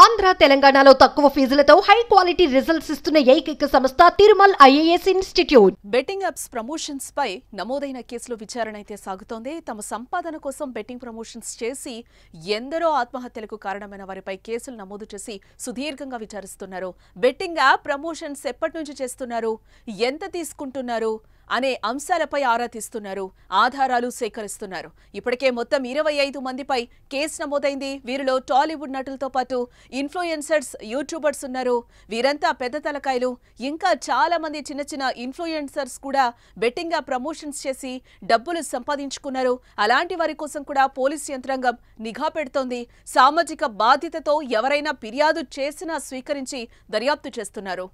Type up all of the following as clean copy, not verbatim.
ఆంధ్ర తెలంగాణలో తక్కువ ఫీజులతో high quality results ఇస్తున్న ఏకైక సంస్థ Tirumal IAS institute. Betting apps promotions పై నమోదైన కేసులో విచారణ అయితే సాగుతోంది. తమ సంపాదన కోసం బెట్టింగ్ ప్రమోషన్స్ చేసి ఎందరో ఆత్మహత్యలకు కారణమైన వారిపై కేసులు నమోదు చేసి సుదీర్ఘంగా విచారిస్తున్నారు. బెట్టింగ్ యాప్ ప్రమోషన్స్ ఎప్పటి నుంచి చేస్తున్నారు, ఎంత తీసుకుంటున్నారు అనే అంశాలపై ఆరా తీస్తున్నారు, ఆధారాలు సేకరిస్తున్నారు. ఇప్పటికే మొత్తం 25 మందిపై కేసు నమోదైంది. వీరిలో టాలీవుడ్ నటులతో పాటు ఇన్ఫ్లుయెన్సర్స్, యూట్యూబర్స్ ఉన్నారు. వీరంతా పెద్ద తలకాయలు. ఇంకా చాలా మంది చిన్న చిన్న ఇన్ఫ్లుయెన్సర్స్ కూడా బెట్టింగ్ యాప్ ప్రమోషన్స్ చేసి డబ్బులు సంపాదించుకున్నారు. అలాంటి వారి కోసం కూడా పోలీసు యంత్రాంగం నిఘా పెడుతోంది. సామాజిక బాధ్యతతో ఎవరైనా ఫిర్యాదు చేసినా స్వీకరించి దర్యాప్తు చేస్తున్నారు.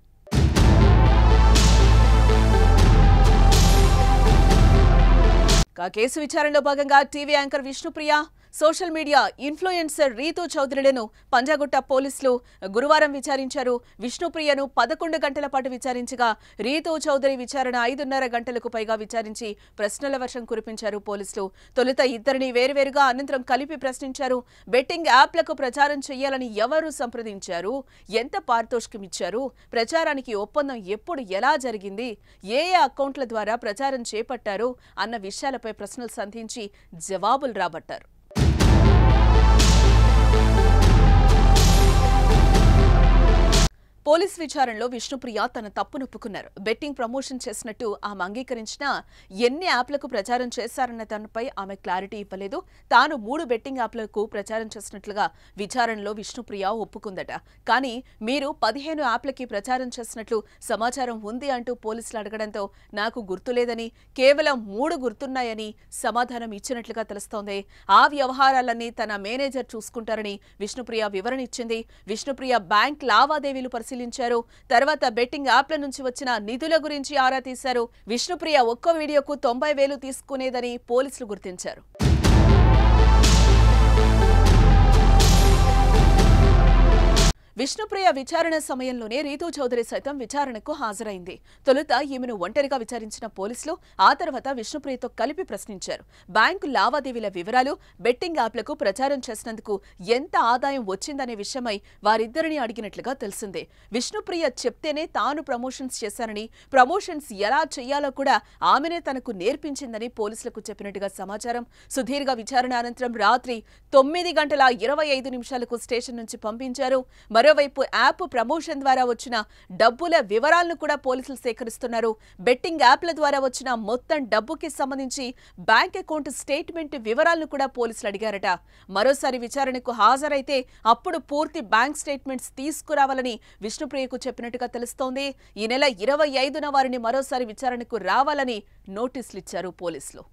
కేసు విచారణలో భాగంగా TV anchor Vishnupriya, social media influencer Rithu చౌదరిలను పంజాగుట్ట పోలీసులు గురువారం విచారించారు. విష్ణుప్రియను 11 గంటల పాటు విచారించగా రీతూ చౌదరి విచారణ 5:30 గంటలకు పైగా విచారించి ప్రశ్నల వర్షం కురిపించారు పోలీసులు. తొలుత ఇద్దరిని వేరువేరుగా, అనంతరం కలిపి ప్రశ్నించారు. బెట్టింగ్ యాప్లకు ప్రచారం చేయాలని ఎవరు సంప్రదించారు, ఎంత పారితోషికం ఇచ్చారు, ప్రచారానికి ఒప్పందం ఎప్పుడు, ఎలా జరిగింది, ఏ అకౌంట్ల ద్వారా ప్రచారం చేపట్టారు అన్న విషయాలపై ప్రశ్నలు సంధించి జవాబులు రాబట్టారు. పోలీస్ విచారణలో విష్ణుప్రియ తన తప్పునొప్పుకున్నారు. బెట్టింగ్ ప్రమోషన్ చేసినట్టు ఆమె అంగీకరించినా ఎన్ని యాప్లకు ప్రచారం చేశారన్న దానిపై ఆమె క్లారిటీ ఇవ్వలేదు. తాను 3 బెట్టింగ్ యాప్లకు ప్రచారం చేసినట్లుగా విచారణలో విష్ణుప్రియ ఒప్పుకుందట. కానీ మీరు 15 యాప్లకి ప్రచారం చేసినట్లు సమాచారం ఉంది అంటూ పోలీసులు అడగడంతో నాకు గుర్తులేదని, కేవలం 3 గుర్తున్నాయని సమాధానం ఇచ్చినట్లుగా తెలుస్తోంది. ఆ వ్యవహారాలన్నీ తన మేనేజర్ చూసుకుంటారని విష్ణుప్రియ వివరణ ఇచ్చింది. విష్ణుప్రియ బ్యాంక్ లావాదేవీలు పరిశీలించారు. తర్వాత బెట్టింగ్ యాప్ల నుంచి వచ్చిన నిధుల గురించి ఆరా తీశారు. విష్ణుప్రియ ఒక్కో వీడియోకు 90,000 తీసుకునేదని పోలీసులు గుర్తించారు. విష్ణుప్రియ విచారణ సమయంలోనే రీతూ చౌదరి సైతం విచారణకు హాజరైంది. తొలుత ఈమెను ఒంటరిగా విచారించిన పోలీసులు ఆ తర్వాత విష్ణుప్రియతో కలిపి ప్రశ్నించారు. బ్యాంకు లావాదేవీల వివరాలు, బెట్టింగ్ యాప్లకు ప్రచారం చేసినందుకు ఎంత ఆదాయం వచ్చిందనే విషయమై వారిద్దరిని అడిగినట్లుగా తెలిసిందే. విష్ణుప్రియ చెప్తేనే తాను ప్రమోషన్స్ చేశానని, ప్రమోషన్స్ ఎలా చేయాలో కూడా ఆమెనే తనకు నేర్పించిందని పోలీసులకు చెప్పినట్టుగా సమాచారం. సుదీర్ఘ విచారణ అనంతరం రాత్రి 9:25 స్టేషన్ నుంచి పంపించారు. మరోవైపు యాప్ ప్రమోషన్ ద్వారా వచ్చిన డబ్బుల వివరాలను కూడా పోలీసులు సేకరిస్తున్నారు. బెట్టింగ్ యాప్ల ద్వారా వచ్చిన మొత్తం డబ్బుకి సంబంధించి బ్యాంక్ అకౌంట్ స్టేట్మెంట్ వివరాలను కూడా పోలీసులు అడిగారట. మరోసారి విచారణకు హాజరైతే అప్పుడు పూర్తి బ్యాంక్ స్టేట్మెంట్స్ తీసుకురావాలని విష్ణుప్రియకు చెప్పినట్టుగా తెలుస్తోంది. ఈ నెల 25న వారిని మరోసారి విచారణకు రావాలని నోటీసులు ఇచ్చారు పోలీసులు.